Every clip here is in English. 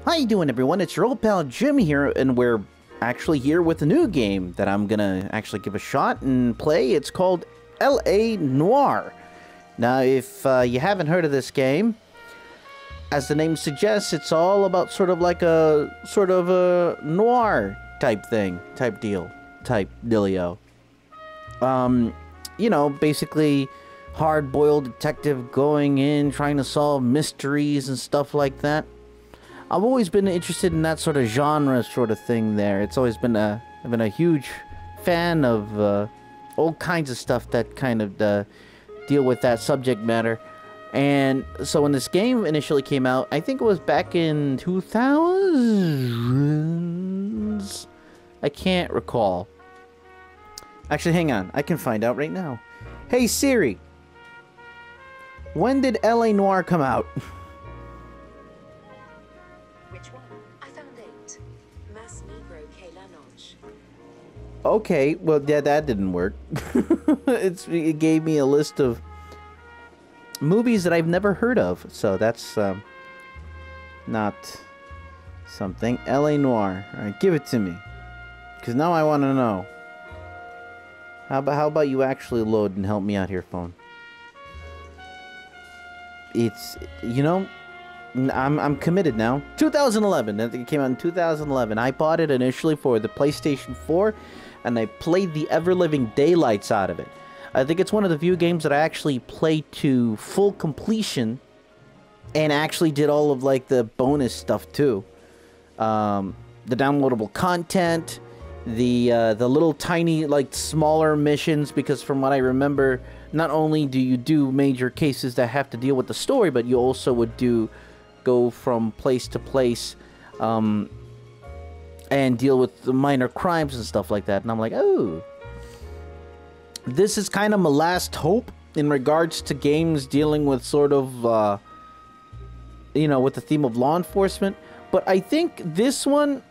How you doing, everyone? It's your old pal Jim here, and we're actually here with a new game that I'm gonna actually give a shot and play. It's called L.A. Noire. Now, if you haven't heard of this game, as the name suggests, it's all about sort of a noir type thing, type dealio. You know, basically hard-boiled detective going in, trying to solve mysteries and stuff like that. I've always been interested in that sort of genre sort of thing there. It's always been I've been a huge fan of all kinds of stuff that kind of deal with that subject matter. And so when this game initially came out, I think it was back in 2000s. I can't recall. Actually, hang on. I can find out right now. Hey Siri, when did L.A. Noire come out? Okay, well, yeah, that didn't work. It gave me a list of movies that I've never heard of, so that's not something. L.A. Noire. All right, give it to me, because now I want to know. How about you actually load and help me out here, phone? It's, you know, I'm committed now. 2011. I think it came out in 2011. I bought it initially for the PlayStation 4. And I played the ever-living daylights out of it. I think it's one of the few games that I actually played to full completion, and actually did all of like the bonus stuff too, the downloadable content, the little tiny like smaller missions. Because from what I remember, not only do you do major cases that have to deal with the story, but you also would go from place to place. And deal with the minor crimes and stuff like that. And I'm like, oh, this is kind of my last hope in regards to games dealing with sort of, you know, with the theme of law enforcement. But I think this one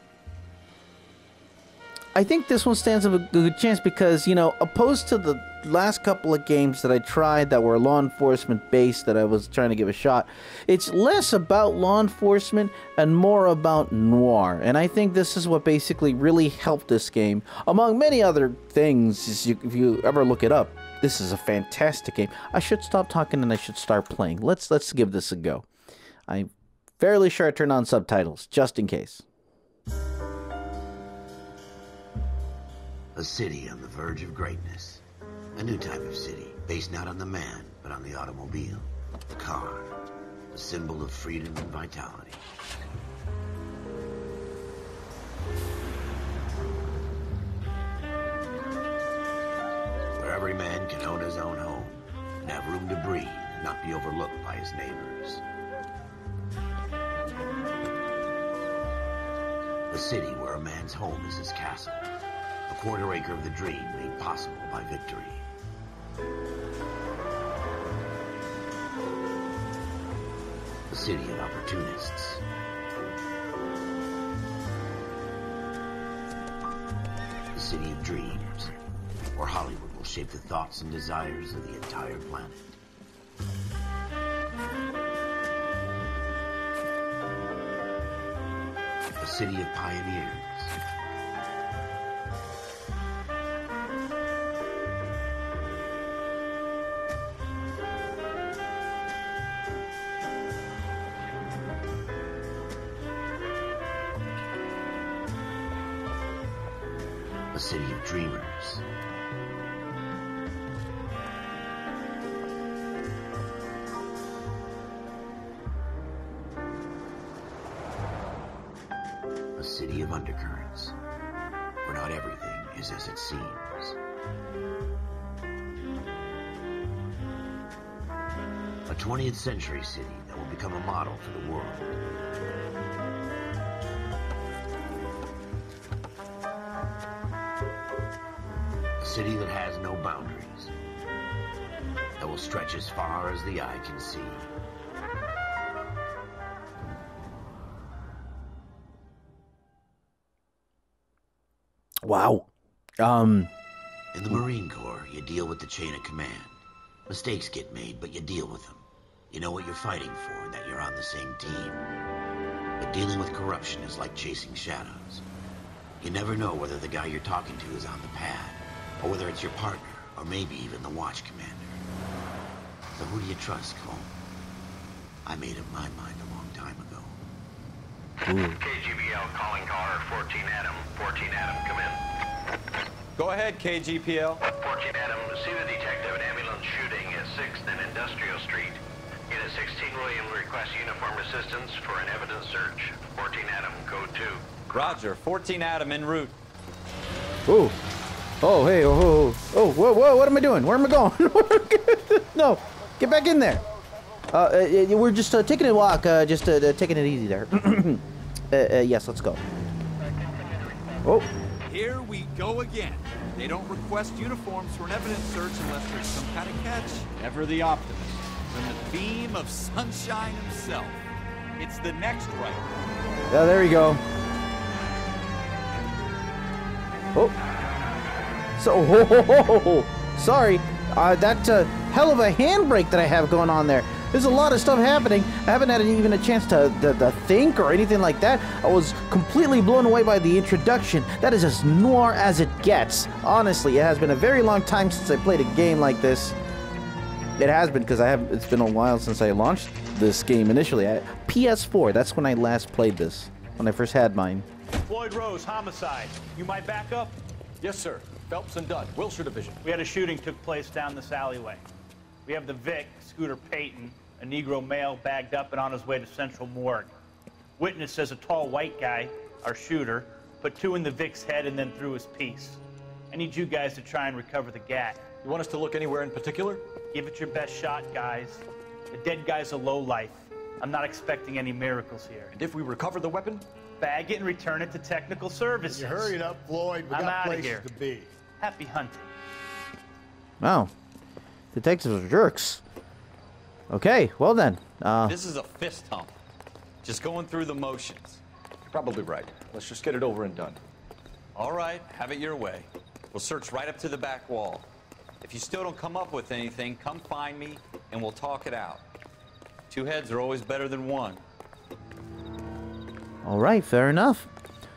stands up a good chance because, you know, opposed to the last couple of games that I tried that were law enforcement based that I was trying to give a shot, it's less about law enforcement and more about noir. And I think this is what basically really helped this game, among many other things. If you ever look it up, this is a fantastic game. I should stop talking and I should start playing. Let's give this a go. I'm fairly sure I turned on subtitles, just in case. A city on the verge of greatness. A new type of city, based not on the man, but on the automobile. The car. A symbol of freedom and vitality. Where every man can own his own home, and have room to breathe, and not be overlooked by his neighbors. A city where a man's home is his castle. A quarter acre of the dream made possible by victory. A city of opportunists. A city of dreams, where Hollywood will shape the thoughts and desires of the entire planet. A city of pioneers. A city of dreamers. A city of undercurrents, where not everything is as it seems. A 20th century city that will become a model for the world. A city that has no boundaries, that will stretch as far as the eye can see. Wow. In the Marine Corps, you deal with the chain of command. Mistakes get made, but you deal with them. You know what you're fighting for, and that you're on the same team. But dealing with corruption is like chasing shadows. You never know whether the guy you're talking to is on the pad, or whether it's your partner, or maybe even the watch commander. So who do you trust, Cole? I made up my mind a long time ago. KGPL calling car 14 Adam. 14 Adam, come in. Go ahead, KGPL. 14 Adam, see the detective at ambulance shooting at 6th and Industrial Street. Unit 16 William requests uniform assistance for an evidence search. 14 Adam, code 2. Roger, 14 Adam en route. Ooh. Oh, hey, oh, whoa, what am I doing? Where am I going? No, get back in there. We're just taking a walk, just taking it easy there. Yes, let's go. Oh. Here we go again. They don't request uniforms for an evidence search unless there's some kind of catch. Ever the optimist. From the beam of sunshine himself. It's the next right. Yeah, there we go. Oh. So, sorry. That's a hell of a handbrake that I have going on there. There's a lot of stuff happening. I haven't had even a chance to think or anything like that. I was completely blown away by the introduction. That is as noir as it gets. Honestly, it has been a very long time since I played a game like this. It has been, because it's been a while since I launched this game initially. PS4, that's when I last played this, when I first had mine. Floyd Rose, homicide. You might back up? Yes, sir. Phelps and Dunn, Wilshire Division. We had a shooting took place down this alleyway. We have the Vic, Scooter Payton, a Negro male bagged up and on his way to Central Morgue. Witness says a tall white guy, our shooter, put 2 in the Vic's head and then threw his piece. I need you guys to try and recover the gat. You want us to look anywhere in particular? Give it your best shot, guys. The dead guy's a lowlife. I'm not expecting any miracles here. And if we recover the weapon? Bag it and return it to technical services. You hurry up, Floyd. We I'm got outta places here. to be. Happy hunting. Wow. Detectives are jerks. Okay, well then. This is a fist hump. Just going through the motions. You're probably right. Let's just get it over and done. All right, have it your way. We'll search right up to the back wall. If you still don't come up with anything, come find me and we'll talk it out. 2 heads are always better than 1. All right, fair enough.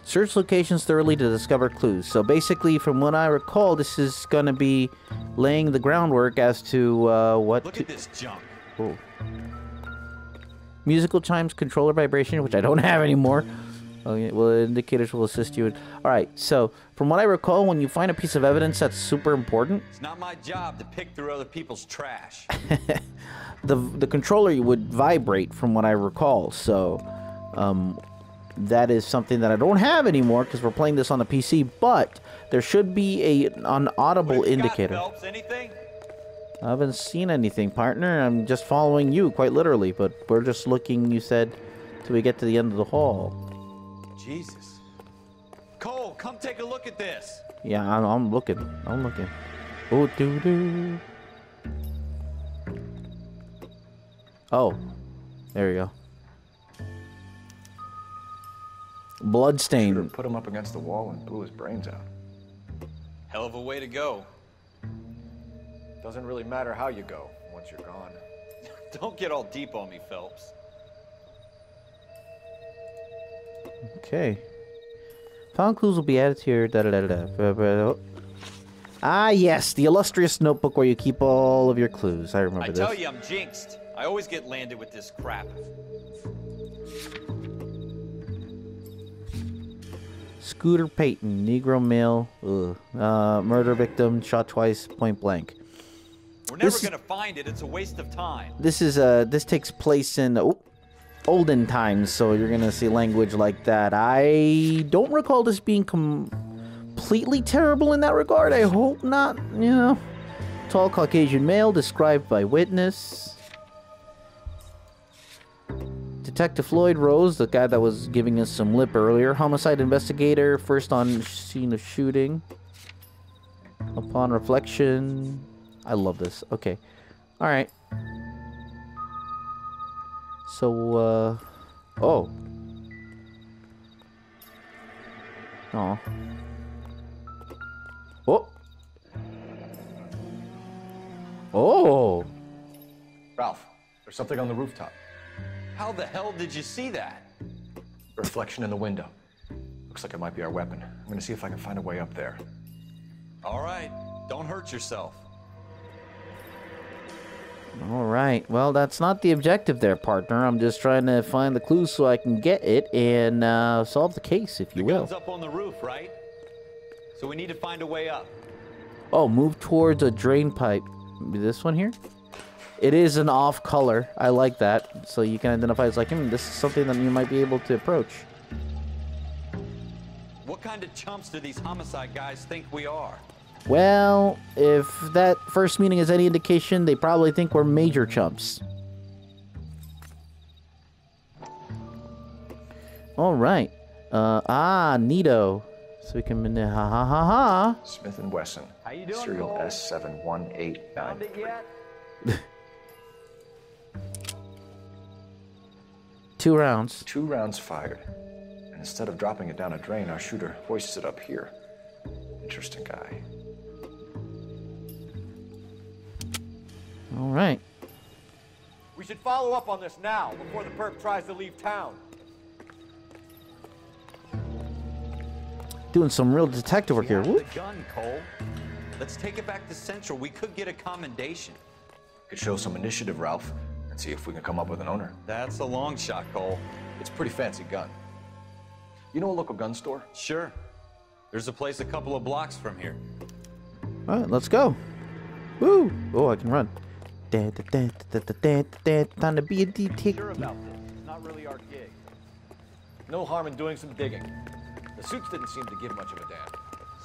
Search locations thoroughly to discover clues. So basically, from what I recall, this is going to be laying the groundwork as to what... Look at this junk. Oh. Musical chimes, controller vibration, which I don't have anymore. Okay, well, indicators will assist you. All right, so from what I recall, when you find a piece of evidence that's super important... It's not my job to pick through other people's trash. the controller would vibrate, from what I recall. So, that is something that I don't have anymore because we're playing this on the PC. But there should be an audible indicator. Got, Phelps? Anything? I haven't seen anything, partner. I'm just following you, quite literally. But we're just looking, you said, till we get to the end of the hall. Jesus. Cole, come take a look at this. Yeah, I'm looking. I'm looking. Oh, doo-doo. Oh, there you go. Bloodstain. Put him up against the wall and blew his brains out. Hell of a way to go. Doesn't really matter how you go once you're gone. Don't get all deep on me, Phelps. Okay. Found clues will be added to your da-da-da-da-da. Ah, yes, the illustrious notebook where you keep all of your clues. I remember this. I tell you, I'm jinxed. I always get landed with this crap. Scooter Payton, Negro male, murder victim, shot twice, point blank. We're never gonna find it. It's a waste of time. This takes place in olden times, so you're gonna see language like that. I don't recall this being completely terrible in that regard. I hope not. You know, tall Caucasian male described by witness. Detective Floyd Rose, the guy that was giving us some lip earlier. Homicide investigator, first on scene of shooting. Upon reflection. I love this. Okay. Alright. So, oh. Aw. Oh. Oh. Ralph, there's something on the rooftop. How the hell did you see that? Reflection in the window. Looks like it might be our weapon. I'm gonna see if I can find a way up there. All right, don't hurt yourself. All right. Well, that's not the objective there, partner. I'm just trying to find the clues so I can get it and solve the case, if you The will. gun's up on the roof, right? So we need to find a way up. Oh, move towards a drain pipe. This one here? It is an off color. I like that. So you can identify as like, this is something that you might be able to approach. What kind of chumps do these homicide guys think we are? Well, if that first meeting is any indication, they probably think we're major chumps. All right. Neato. So we can, ha. Smith & Wesson. How you doing, Serial Cole? S71893. Found it yet? 2 rounds. 2 rounds fired. And instead of dropping it down a drain, our shooter hoists it up here. Interesting guy. All right. We should follow up on this now, before the perp tries to leave town. Doing some real detective work We here. have Whoop. the gun, Cole. Let's take it back to Central. We could get a commendation. Could show some initiative, Ralph, and see if we can come up with an owner. That's a long shot, Cole. It's a pretty fancy gun. You know a local gun store? Sure. There's a place a couple of blocks from here. All right, let's go. Woo! Oh, I can run. Time to be a Sure detective. about this. It's not really our gig. No harm in doing some digging. The suits didn't seem to give much of a damn.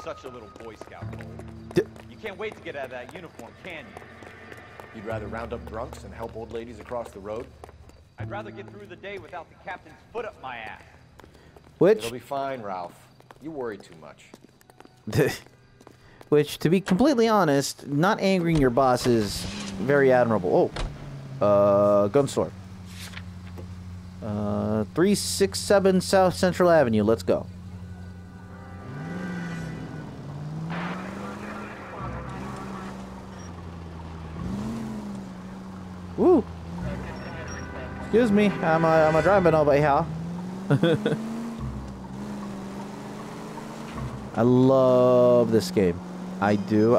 Such a little Boy Scout, Cole. You can't wait to get out of that uniform, can you? You'd rather round up drunks and help old ladies across the road? I'd rather get through the day without the captain's foot up my ass. Which, It'll be fine, Ralph. You worry too much. which, to be completely honest, not angering your boss is very admirable. Oh, gun store. 367 South Central Avenue. Let's go. Woo! Excuse me, I'm driving over here. I love this game. I do.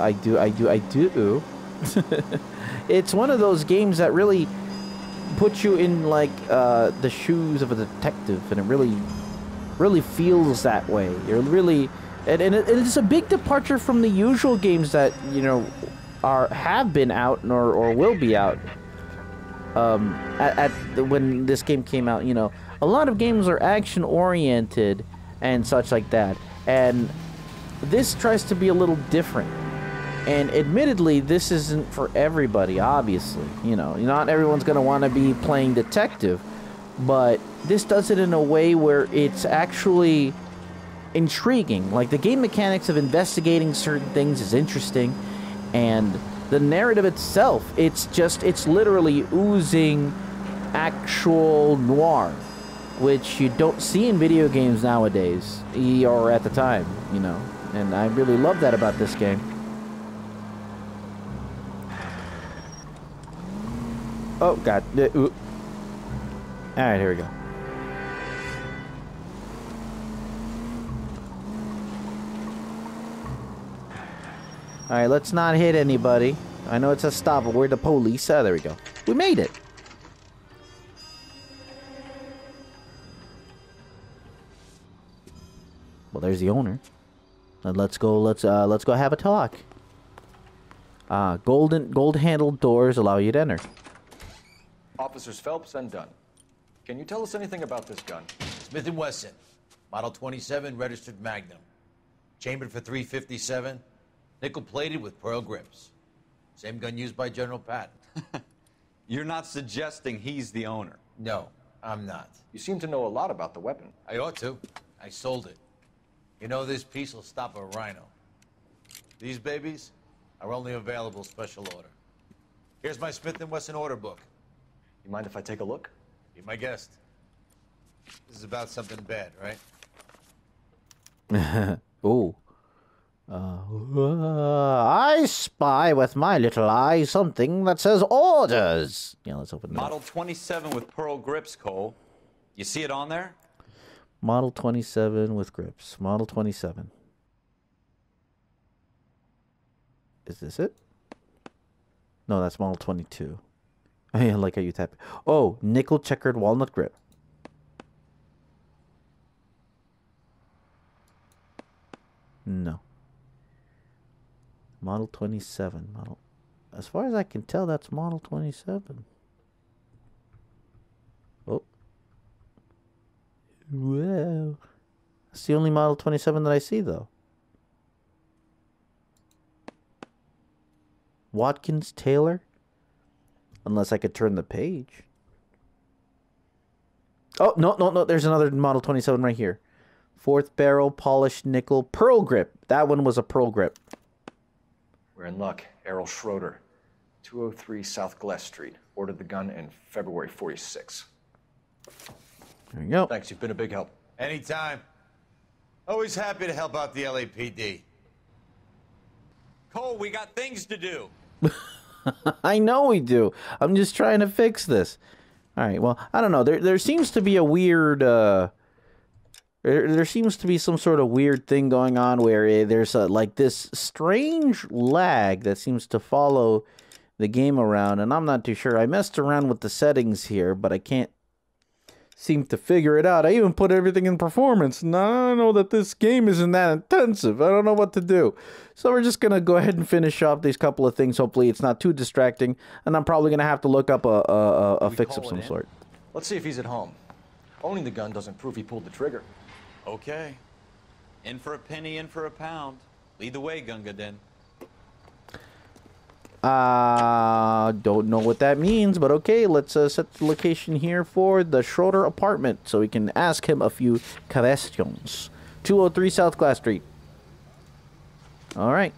It's one of those games that really puts you in like the shoes of a detective, and it really feels that way. You're really, and it's a big departure from the usual games that have been out or will be out. When this game came out, a lot of games are action oriented and such like that, and this tries to be a little different. And admittedly, this isn't for everybody, obviously. Not everyone's going to want to be playing detective, but this does it in a way where it's actually intriguing. Like, the game mechanics of investigating certain things is interesting, and the narrative itself, it's literally oozing actual noir, which you don't see in video games nowadays, or at the time, and I really love that about this game. Oh, God. Alright, here we go. Alright, let's not hit anybody. I know it's a stop, but we're the police. There we go. We made it. Well, there's the owner. Let's go have a talk. Gold-handled doors allow you to enter. Officers Phelps and Dunn. Can you tell us anything about this gun? Smith & Wesson, Model 27, registered Magnum. Chambered for .357, nickel-plated with pearl grips. Same gun used by General Patton. You're not suggesting he's the owner. No, I'm not. You seem to know a lot about the weapon. I ought to. I sold it. This piece will stop a rhino. These babies are only available special order. Here's my Smith & Wesson order book. You mind if I take a look? Be my guest. This is about something bad, right? Oh. I spy with my little eye something that says orders. Yeah, let's open it up. Model 27 with pearl grips, Cole. You see it on there? Model 27 with grips. Model 27. Is this it? No, that's Model 22. I like how you tap it. Oh, nickel checkered walnut grip. No. Model 27. Model. As far as I can tell, that's Model 27. Oh. Wow. That's the only Model 27 that I see, though. Watkins Taylor? Unless I could turn the page. Oh, no. There's another Model 27 right here. Fourth barrel, polished nickel, pearl grip. That one was a pearl grip. We're in luck. Errol Schroeder, 203 South Glass Street. Ordered the gun in February 46. There you go. Thanks, you've been a big help. Anytime. Always happy to help out the LAPD. Cole, we got things to do. I know we do. I'm just trying to fix this. All right, well, I don't know. There seems to be a weird... There seems to be some sort of weird thing going on where there's like this strange lag that seems to follow the game around, and I'm not too sure. I messed around with the settings here, but I can't seem to figure it out. I even put everything in performance. Now I know that this game isn't that intensive. I don't know what to do. So we're just going to go ahead and finish off these couple of things. Hopefully it's not too distracting, and I'm probably going to have to look up a fix of some sort. Let's see if he's at home. Owning the gun doesn't prove he pulled the trigger. Okay. In for a penny, in for a pound. Lead the way, Gunga Den. Don't know what that means, but okay, let's set the location here for the Schroeder apartment so we can ask him a few questions. 203 South Glass Street. All right.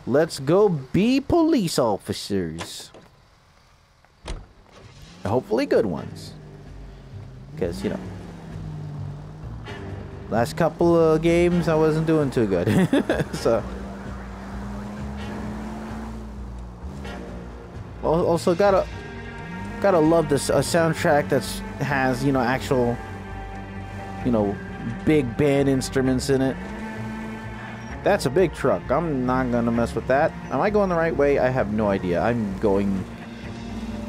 Let's go be police officers. Hopefully good ones. Because, you know, last couple of games I wasn't doing too good. So also gotta love this soundtrack that's has, you know, actual, you know, big band instruments in it. That's a big truck. I'm not gonna mess with that. Am I going the right way? I have no idea. I'm going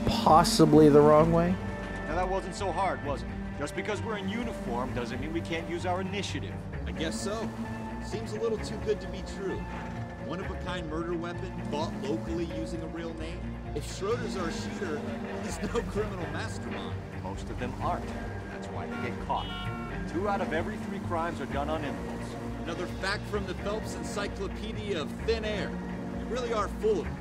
possibly the wrong way. Now that wasn't so hard, was it? Just because we're in uniform doesn't mean we can't use our initiative. I guess so. Seems a little too good to be true. One-of-a-kind murder weapon, bought locally using a real name. If Schroeder's our shooter, he's no criminal mastermind. Most of them aren't. That's why they get caught. 2 out of every 3 crimes are done on impulse. Another fact from the Phelps Encyclopedia of Thin Air. You really are full of it.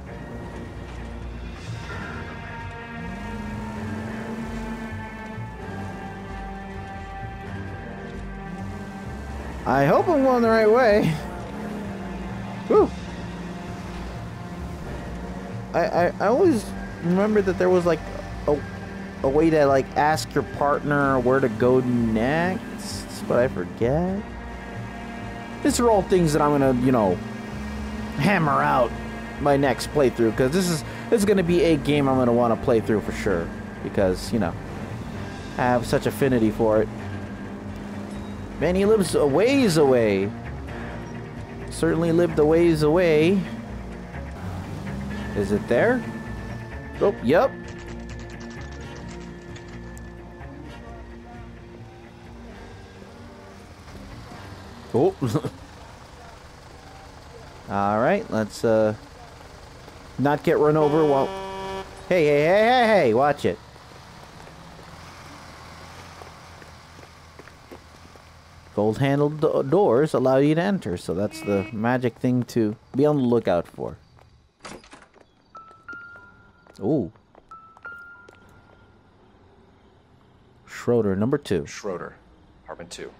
I hope I'm going the right way. Whew. I always remember that there was like a way to like ask your partner where to go next, but I forget. These are all things that I'm gonna, you know, hammer out my next playthrough, because this is gonna be a game I'm gonna want to play through for sure, because, you know, I have such affinity for it. Man, he lives a ways away. Certainly lived a ways away. Is it there? Oh, yep. Oh. All right, let's not get run over while... Hey, watch it. Gold-handled doors allow you to enter, so that's the magic thing to be on the lookout for. Ooh. Schroeder, number 2. Schroeder, apartment 2.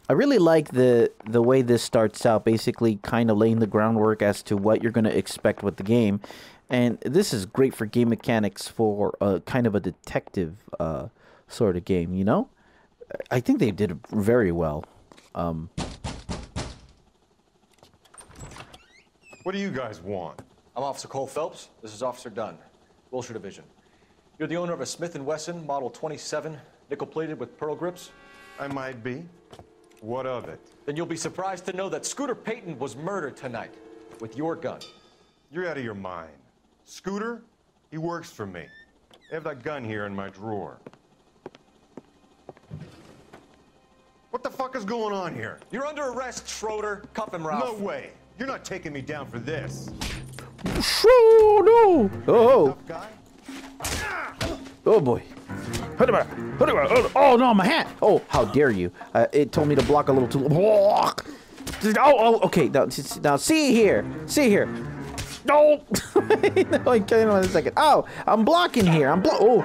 I really like the way this starts out, basically kind of laying the groundwork as to what you're going to expect with the game. And this is great for game mechanics for kind of a detective sort of game, you know? I think they did very well. What do you guys want? I'm Officer Cole Phelps. This is Officer Dunn. Wilshire Division. You're the owner of a Smith & Wesson Model 27, nickel-plated with pearl grips? I might be. What of it? Then you'll be surprised to know that Scooter Payton was murdered tonight with your gun. You're out of your mind. Scooter? He works for me. I have that gun here in my drawer. What the fuck is going on here? You're under arrest, Schroeder. Cuff him, Ralph. No way. You're not taking me down for this. No! Oh! Tough guy? Oh boy. Oh no, my hat! Oh, how dare you! It told me to block a little too. Oh, okay. Now, see here. No! No, I can't in a second. Oh, I'm blocking here. Oh.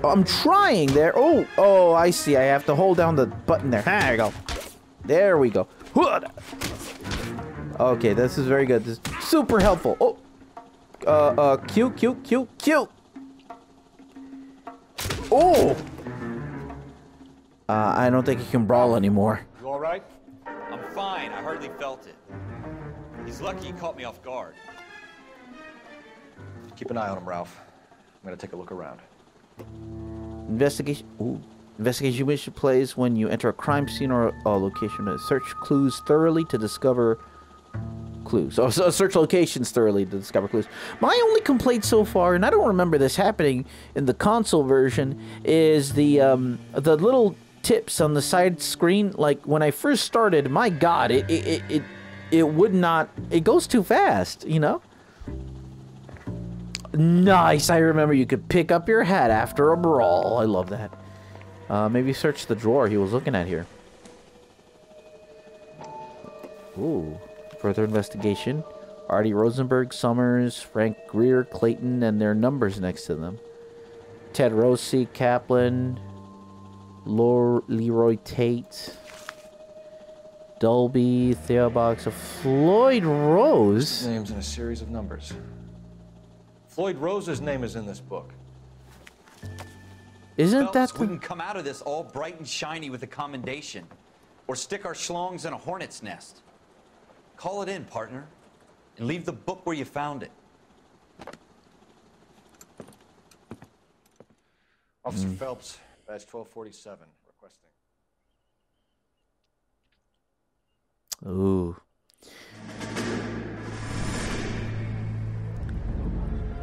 I'm trying there. Oh, I see. I have to hold down the button there. There you go. There we go. Okay, this is very good. This is super helpful. Oh. Q. Oh! I don't think he can brawl anymore. You all right? I'm fine. I hardly felt it. He's lucky he caught me off guard. Keep an eye on him, Ralph. I'm gonna take a look around. Investigation. Ooh. Investigation mission plays when you enter a crime scene or a location to search clues thoroughly to discover clues. So search locations thoroughly to discover clues. My only complaint so far, and I don't remember this happening in the console version, is the little tips on the side screen. Like when I first started, my God, it would not. It goes too fast, you know. Nice. I remember you could pick up your hat after a brawl. I love that. Maybe search the drawer he was looking at here. Ooh. Further investigation. Artie Rosenberg, Summers, Frank Greer, Clayton, and their numbers next to them. Ted Rossi, Kaplan, Leroy Tate, Dolby, Theobox, Floyd Rose. Names in a series of numbers. Floyd Rose's name is in this book. Isn't that we can come out of this all bright and shiny with a commendation, or stick our schlongs in a hornet's nest. Call it in, partner, and leave the book where you found it. Officer Phelps, badge 1247, requesting. Ooh.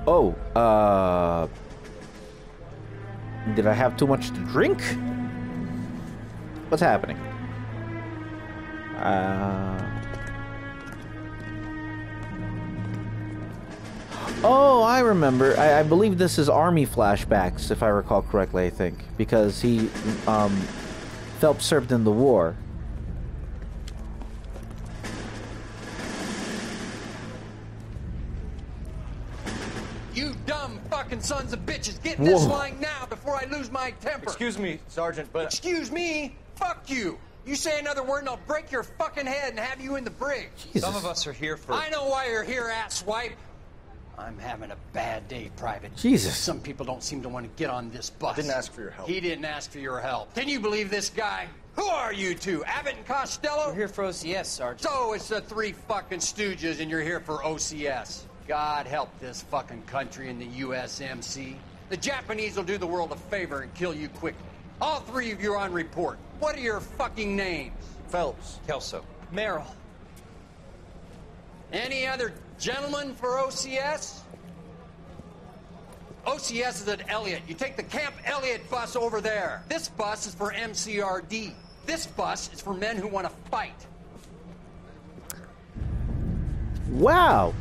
Oh, did I have too much to drink? What's happening? Oh, I remember. I believe this is Army flashbacks, if I recall correctly, I think. Because he, Phelps served in the war. You dumb fucking sons of bitches, get in this line now before I lose my temper. Excuse me, Sergeant, but... Excuse me? Fuck you. You say another word and I'll break your fucking head and have you in the brig. Jesus. Some of us are here for... I know why you're here, asswipe. I'm having a bad day, Private. Jesus. Some people don't seem to want to get on this bus. Didn't ask for your help. He didn't ask for your help. Can you believe this guy? Who are you two? Abbott and Costello? We're here for OCS, Sergeant. So it's the three fucking stooges and you're here for OCS. God help this fucking country and the USMC. The Japanese will do the world a favor and kill you quickly. All three of you are on report. What are your fucking names? Phelps. Kelso. Merrill. Any other gentlemen for OCS? OCS is at Elliott. You take the Camp Elliott bus over there. This bus is for MCRD. This bus is for men who want to fight. Wow.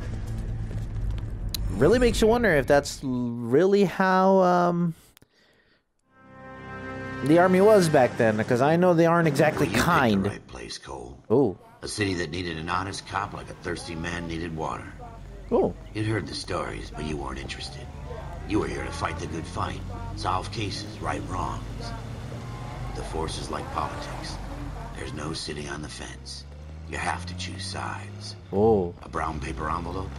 Really makes you wonder if that's really how the Army was back then, because I know they aren't exactly Well, you kind. picked the right place, Cole. Oh. A city that needed an honest cop like a thirsty man needed water. Oh. You'd heard the stories, but you weren't interested. You were here to fight the good fight, solve cases, right wrongs. The force is like politics. There's no sitting on the fence. You have to choose sides. Oh. A brown paper envelope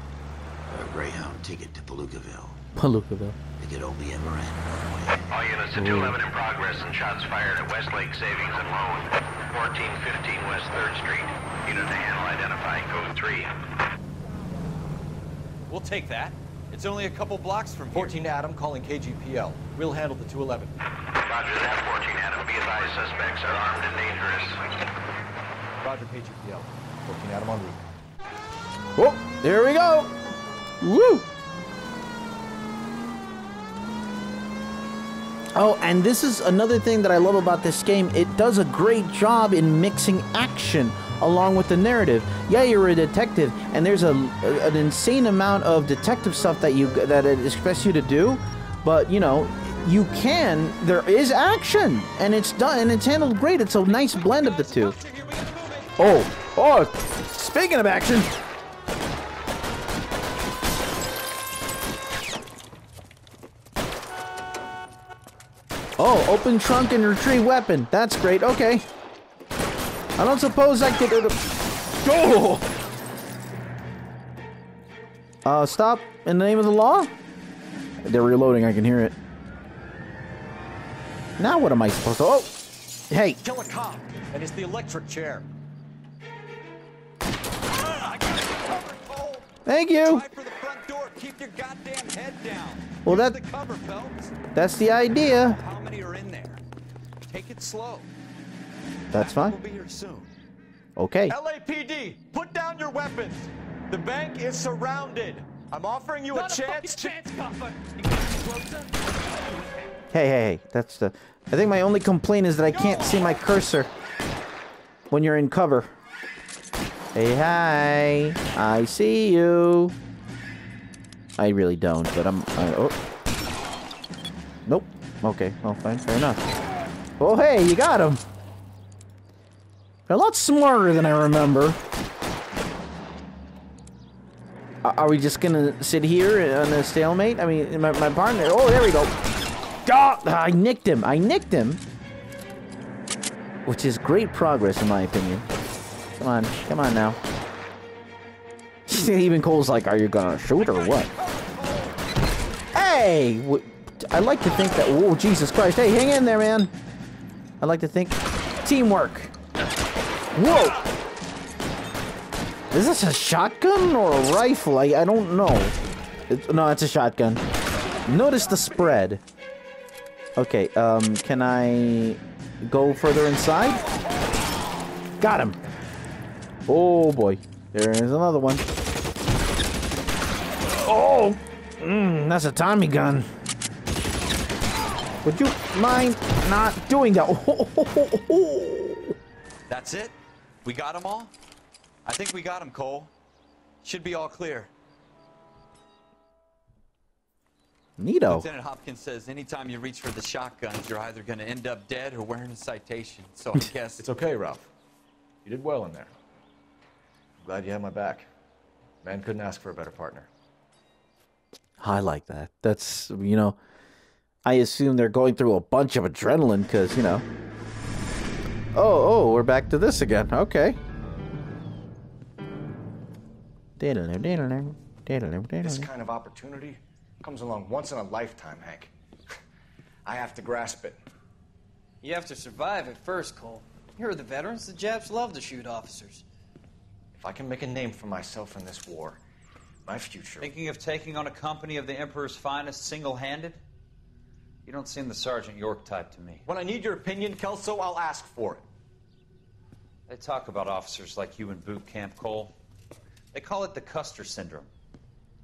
or a Greyhound ticket to Palookaville. Palookaville. It could only ever end. All units to 211 in progress and shots fired at Westlake Savings and Loan, 1415 West 3rd Street. Unit to handle identifying code 3. We'll take that. It's only a couple blocks from here. 14 Adam calling KGPL. We'll handle the 211. Roger that, 14 Adam. Be advised, suspects are armed and dangerous. Roger, KGPL. 14 Adam en route. Oh, there we go. Woo! Oh, and this is another thing that I love about this game. It does a great job in mixing action along with the narrative. Yeah, you're a detective, and there's an insane amount of detective stuff that it expects you to do, but you know, there is action, and it's done, and it's handled great. It's a nice blend of the two. Oh, speaking of action. Oh, open trunk and retrieve weapon. That's great. Okay. I don't suppose I could... Oh! Stop in the name of the law? They're reloading. I can hear it. Now what am I supposed to... Oh! Hey! Kill a cop, and it's the electric chair. Thank you! Try for the front door. Keep your goddamn head down. Well, Use the cover, Phelps. that's the idea. How many are in there? Take it slow. That's fine. We'll be here soon. Okay. LAPD, put down your weapons. The bank is surrounded. I'm offering you a chance. Hey. That's the... I think my only complaint is that I can't see my cursor when you're in cover. Hey, hi. I see you. I really don't, but oh. Nope. Okay. Well, fine. Fair enough. Oh, hey, you got him. They're a lot smarter than I remember. Are we just gonna sit here on a stalemate? I mean, my partner... Oh, there we go. Oh, I nicked him. Which is great progress, in my opinion. Come on now. Even Cole's like, are you gonna shoot or what? Hey! I like to think that... Whoa, Jesus Christ. Hey, hang in there, man. I like to think... Teamwork. Whoa! Is this a shotgun or a rifle? I don't know. No, it's a shotgun. Notice the spread. Okay, can I go further inside? Got him. Oh, boy. There's another one. Oh! That's a Tommy gun. Would you mind not doing that? That's it? We got them all? I think we got them, Cole. Should be all clear. Neato. Lieutenant Hopkins says anytime you reach for the shotguns, you're either going to end up dead or wearing a citation. So I guess... It's okay, Ralph. You did well in there. I'm glad you had my back. Man couldn't ask for a better partner. I like that. That's, you know... I assume they're going through a bunch of adrenaline, because, you know... Oh, we're back to this again. Okay. This kind of opportunity comes along once in a lifetime, Hank. I have to grasp it. You have to survive it first, Cole. Here are the veterans. The Japs love to shoot officers. If I can make a name for myself in this war, my future... Thinking of taking on a company of the Emperor's finest single-handed? You don't seem the Sergeant York type to me. When I need your opinion, Kelso, I'll ask for it. They talk about officers like you in boot camp, Cole. They call it the Custer syndrome.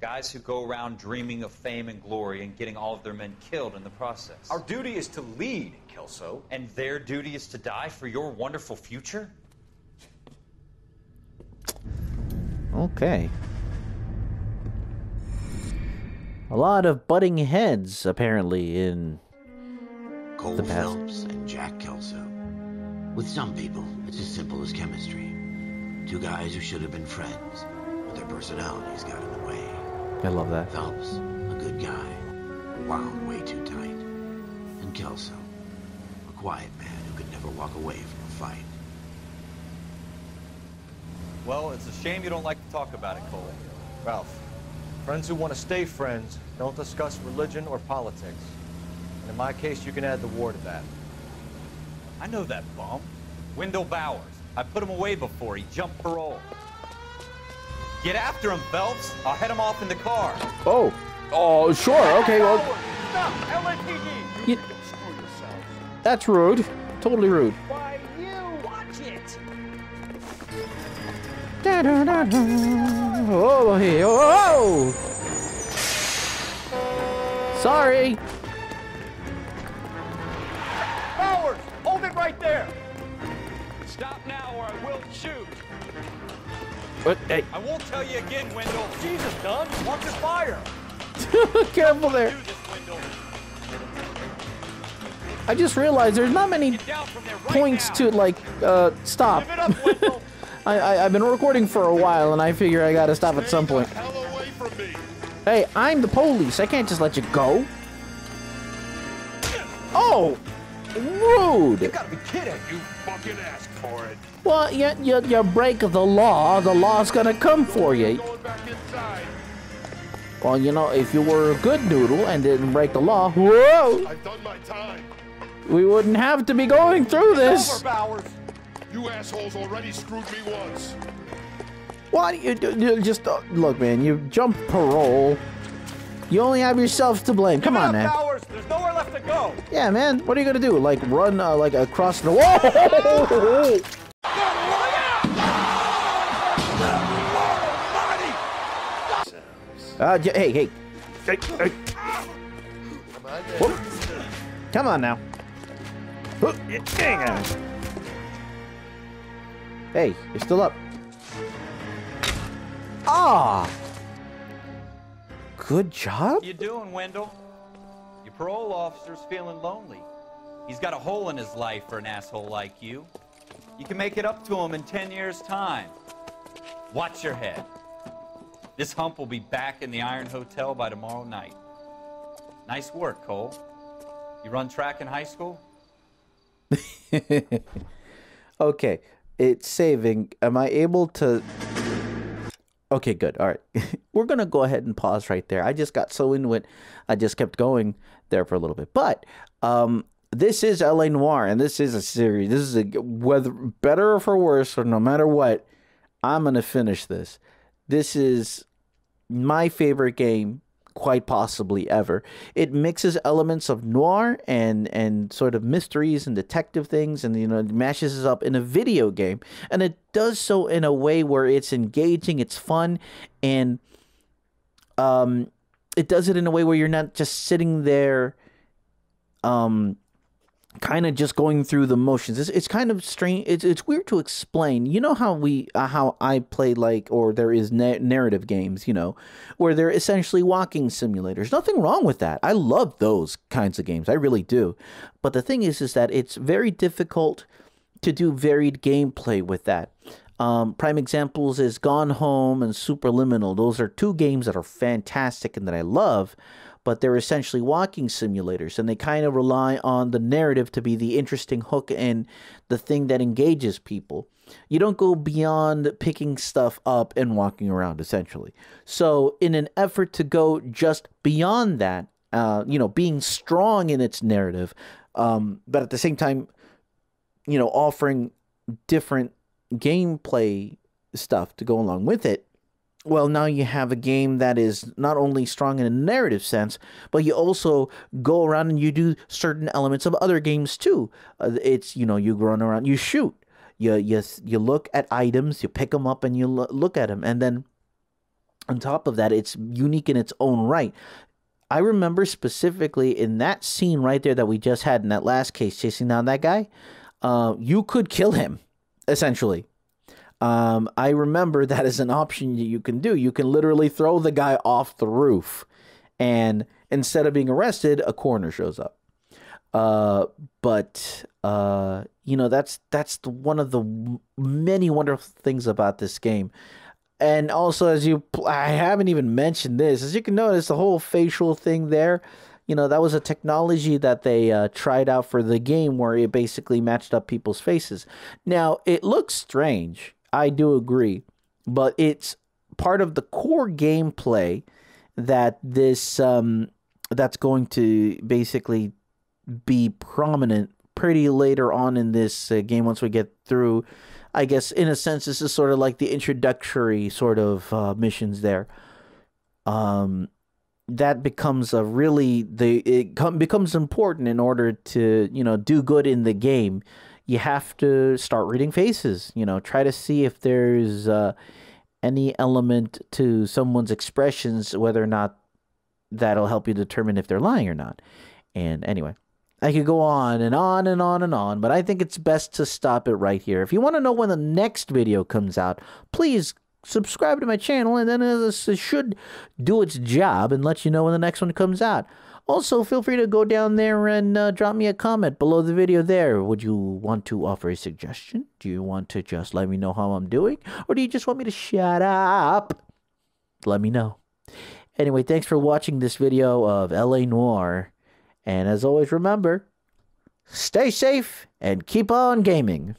Guys who go around dreaming of fame and glory and getting all of their men killed in the process. Our duty is to lead, Kelso. And their duty is to die for your wonderful future? Okay. A lot of butting heads, apparently, in Cole the past. Phelps and Jack Kelso. With some people, it's as simple as chemistry. Two guys who should have been friends, but their personalities got in the way. I love that. Phelps, a good guy, wound way too tight. And Kelso, a quiet man who could never walk away from a fight. Well, it's a shame you don't like to talk about it, Cole. Ralph, friends who want to stay friends don't discuss religion or politics. And in my case, you can add the war to that. I know that bum. Wendell Bowers. I put him away before. He jumped parole. Get after him, Phelps. I'll head him off in the car. Oh. Oh, sure. Okay, well. Stop! LAPD! You, that's rude. Totally rude. Why, you watch it! Da, da, da, da. Oh, hey, oh! Sorry. Powers! Hold it right there! Stop now or I will shoot! What? Hey. I won't tell you again, Wendell. Jesus, Dunn, watch your fire! Careful there. I just realized there's not many points to, like, stop. I've been recording for a while, and I figure I gotta stop at some point. Hey, I'm the police. I can't just let you go. Oh! Rude! You gotta be kidding! You fucking asked for it. Well, you break the law's gonna come for you. Going back inside. Well, you know, if you were a good noodle and didn't break the law, whoa! I've done my time. We wouldn't have to be going through this. Over, Bowers. You assholes already screwed me once. Why do you do? You just look, man. You jump parole. You only have yourself to blame. Come on, man. Bowers. There's nowhere left to go. Yeah, man. What are you gonna do? Like run like across the wall? Hey. Whoop. Come on now. Hey, you're still up. Ah! Good job. You doing, Wendell? Your parole officer's feeling lonely. He's got a hole in his life for an asshole like you. You can make it up to him in 10 years' time. Watch your head. This hump will be back in the Iron Hotel by tomorrow night. Nice work, Cole. You run track in high school? Okay, it's saving. Am I able to... Okay, good. All right. We're going to go ahead and pause right there. I just got so into it, I just kept going there for a little bit. But this is LA Noire, and this is a series. This is whether better or for worse, or no matter what, I'm going to finish this. This is my favorite game, quite possibly ever. It mixes elements of noir and sort of mysteries and detective things, and it mashes it up in a video game, and it does so in a way where it's engaging, it's fun, and it does it in a way where you're not just sitting there kind of just going through the motions. It's kind of strange. It's weird to explain. You know how I play, like, or there is narrative games, where they're essentially walking simulators. Nothing wrong with that. I love those kinds of games. I really do. But the thing is that it's very difficult to do varied gameplay with that. Prime examples is Gone Home and Superliminal. Those are two games that are fantastic and that I love, but they're essentially walking simulators, and they kind of rely on the narrative to be the interesting hook and the thing that engages people. You don't go beyond picking stuff up and walking around, essentially. So in an effort to go just beyond that, being strong in its narrative, but at the same time, offering different gameplay stuff to go along with it, well, now you have a game that is not only strong in a narrative sense, but you also go around and you do certain elements of other games too. It's, you run around, you shoot, you look at items, you pick them up and you look at them. And then on top of that, it's unique in its own right. I remember specifically in that scene right there that we just had in that last case, chasing down that guy, you could kill him, essentially. I remember that is an option you can do. You can literally throw the guy off the roof, and instead of being arrested, a coroner shows up. That's one of the many wonderful things about this game. And also, I haven't even mentioned this. As you can notice, the whole facial thing there, that was a technology that they tried out for the game where it basically matched up people's faces. Now, it looks strange. I do agree, but it's part of the core gameplay that this that's going to basically be prominent pretty later on in this game once we get through. I guess in a sense this is sort of like the introductory sort of missions there. that becomes becomes important in order to, do good in the game. You have to start reading faces, try to see if there's any element to someone's expressions, whether or not that'll help you determine if they're lying or not. And anyway, I could go on and on and on and on, but I think it's best to stop it right here. If you want to know when the next video comes out, please subscribe to my channel, and then this should do its job and let you know when the next one comes out. Also, feel free to go down there and drop me a comment below the video there. Would you want to offer a suggestion? Do you want to just let me know how I'm doing? Or do you just want me to shut up? Let me know. Anyway, thanks for watching this video of LA Noire. And as always, remember, stay safe and keep on gaming.